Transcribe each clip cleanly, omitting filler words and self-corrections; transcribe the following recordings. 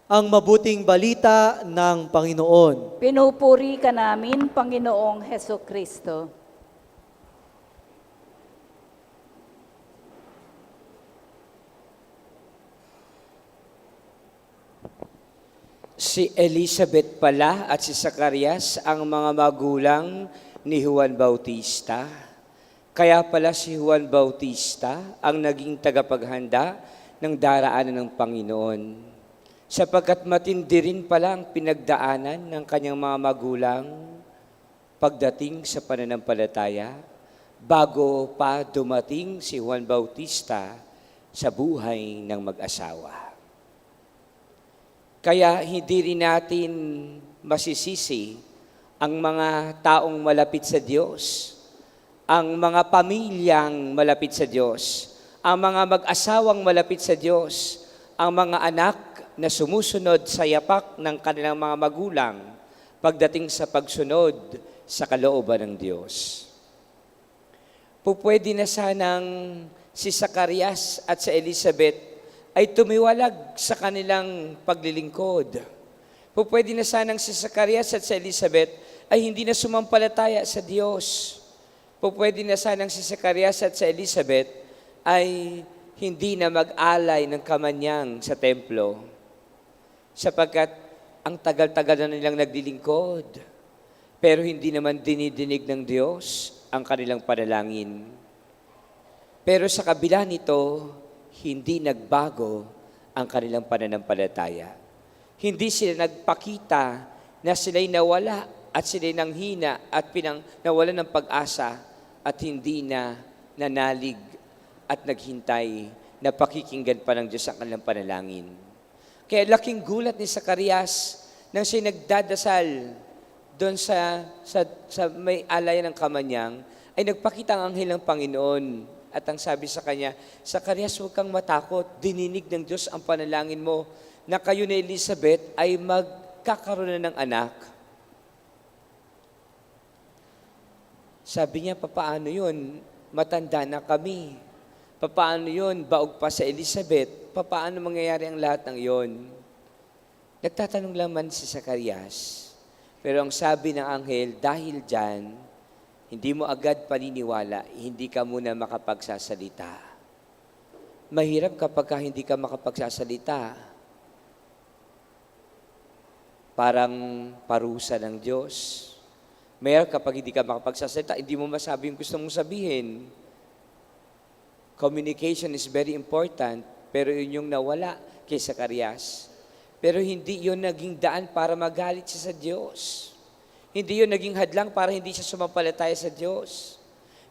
ang mabuting balita ng Panginoon. Pinupuri ka namin, Panginoong Heso Kristo. Si Elizabeth pala at si Zacarias ang mga magulang ni Juan Bautista. Kaya pala si Juan Bautista ang naging tagapaghanda ng daraanan ng Panginoon. Sapagkat matindi rin pala ang pinagdaanan ng kanyang mga magulang pagdating sa pananampalataya bago pa dumating si Juan Bautista sa buhay ng mag-asawa. Kaya hindi rin natin masisisi ang mga taong malapit sa Diyos, ang mga pamilyang malapit sa Diyos, ang mga mag-asawang malapit sa Diyos, ang mga anak na sumusunod sa yapak ng kanilang mga magulang pagdating sa pagsunod sa kalooban ng Diyos. Pupwede na sanang si Zacarias at si Elizabeth ay tumiwalag sa kanilang paglilingkod. Pupwede na sanang si Zacarias at si Elizabeth ay hindi na sumampalataya sa Diyos. Pupwede na sanang si Zacarias at si Elizabeth ay hindi na mag-alay ng kamanyang sa templo. Sapagkat ang tagal-tagal na nilang naglilingkod, pero hindi naman dinidinig ng Diyos ang kanilang panalangin. Pero sa kabila nito, hindi nagbago ang kanilang pananampalataya. Hindi sila nagpakita na sila'y nawala at sila'y nanghina at nawalan ng pag-asa at hindi na nanalig at naghintay na pakikinggan pa ng Diyos ang kanilang panalangin. Kaya laking gulat ni Zacarias nang siya nagdadasal doon sa may alay ng kamanyang, ay nagpakita ang anghel ng Panginoon. At ang sabi sa kanya, Zacarias, huwag kang matakot, dininig ng Diyos ang panalangin mo na kayo ni Elizabeth ay magkakaroon na ng anak. Sabi niya, papaano yun? Matanda na kami. Papaano yun? Baog pa sa Elizabeth. Papaano mangyayari ang lahat ng yon? Nagtatanong laman si Zacarias. Pero ang sabi ng anghel, dahil dyan, hindi mo agad paniniwala, hindi ka muna makapagsasalita. Mahirap kapag hindi ka makapagsasalita. Parang parusa ng Diyos. Mahirap kapag hindi ka makapagsasalita, hindi mo masabi yung gusto mong sabihin. Communication is very important, pero yun yung nawala kay Zacarias. Pero hindi yun naging daan para magalit siya sa Diyos. Hindi yun naging hadlang para hindi siya sumampalataya sa Diyos.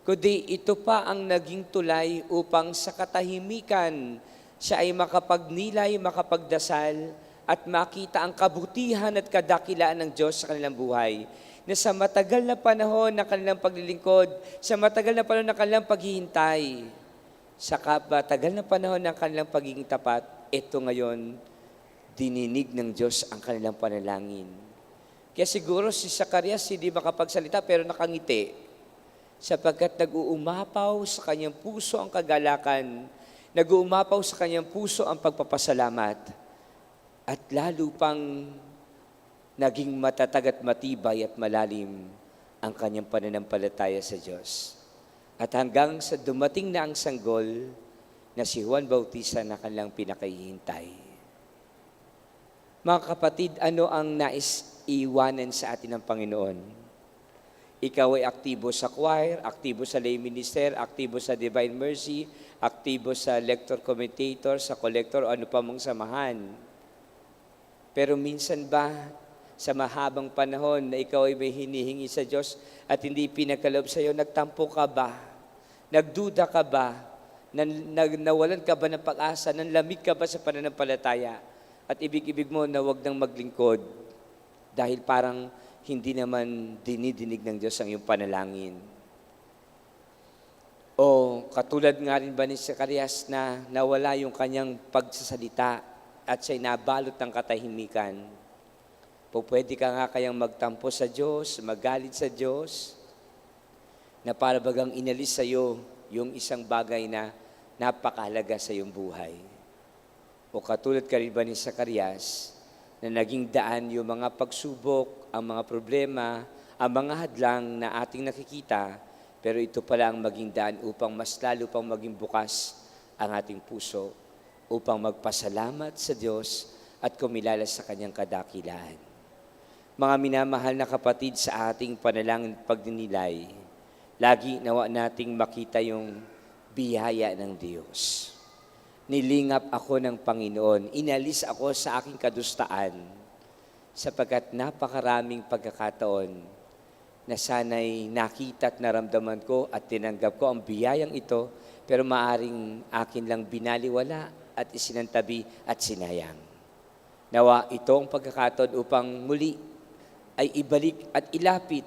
Kundi ito pa ang naging tulay upang sa katahimikan siya ay makapagnilay, makapagdasal, at makita ang kabutihan at kadakilaan ng Diyos sa kanilang buhay. Na sa matagal na panahon na kanilang paglilingkod, sa matagal na panahon na kanilang paghihintay, sa matagal na panahon ng kanilang pagiging tapat, ito ngayon, dininig ng Diyos ang kanilang panalangin. Kaya siguro si Zacarias hindi makapagsalita pero nakangiti sapagkat nag-uumapaw sa kanyang puso ang kagalakan, nag-uumapaw sa kanyang puso ang pagpapasalamat at lalo pang naging matatag at matibay at malalim ang kanyang pananampalataya sa Diyos. At hanggang sa dumating na ang sanggol na si Juan Bautista na kanilang pinakahihintay. Mga kapatid, ano ang nais iwanan sa atin ng Panginoon? Ikaw ay aktibo sa choir, aktibo sa lay minister, aktibo sa Divine Mercy, aktibo sa lector commentator, sa collector o ano pa mong samahan. Pero minsan ba sa mahabang panahon na ikaw ay may hinihingi sa Diyos at hindi pinagkaloob sa iyo, nagtampo ka ba? Nagduda ka ba? Nawalan ka ba ng pag-asa? Nanlamig ka ba sa pananampalataya? At ibig-ibig mo na huwag nang maglingkod dahil parang hindi naman dinidinig ng Diyos ang iyong panalangin. O katulad nga rin ba ni Zacarias na nawala yung kanyang pagsasalita at siya'y nabalot ng katahimikan. Pwede ka nga kayang magtampo sa Diyos, magalit sa Diyos, na para bagang inalis sa iyo yung isang bagay na napakahalaga sa iyong buhay. O katulad ka rin ba ni Zacarias, na naging daan yung mga pagsubok, ang mga problema, ang mga hadlang na ating nakikita, pero ito pala ang maging daan upang mas lalo pang maging bukas ang ating puso, upang magpasalamat sa Diyos at kumilala sa Kanyang kadakilaan. Mga minamahal na kapatid, sa ating panalangin at pagdinilay, lagi nawa nating makita yung biyaya ng Diyos. Nilingap ako ng Panginoon, inalis ako sa aking kadustaan, sapagkat napakaraming pagkakataon na sana'y nakita at naramdaman ko at tinanggap ko ang biyayang ito, pero maaring akin lang binaliwala at isinantabi at sinayang. Nawa ito ang pagkakataon upang muli ay ibalik at ilapit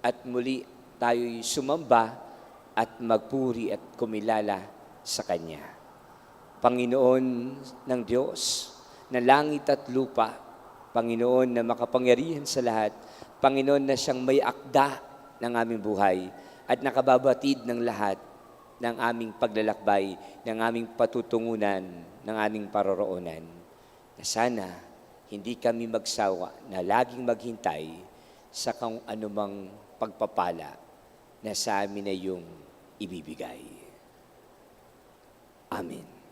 at muli tayo'y sumamba at magpuri at kumilala sa Kanya. Panginoon ng Diyos, na langit at lupa, Panginoon na makapangyarihan sa lahat, Panginoon na siyang may akda ng aming buhay at nakababatid ng lahat ng aming paglalakbay, ng aming patutungunan, ng aming paroroonan. Na sana hindi kami magsawa na laging maghintay sa kung anumang pagpapala na sa amin ay iyong ibibigay. Amen.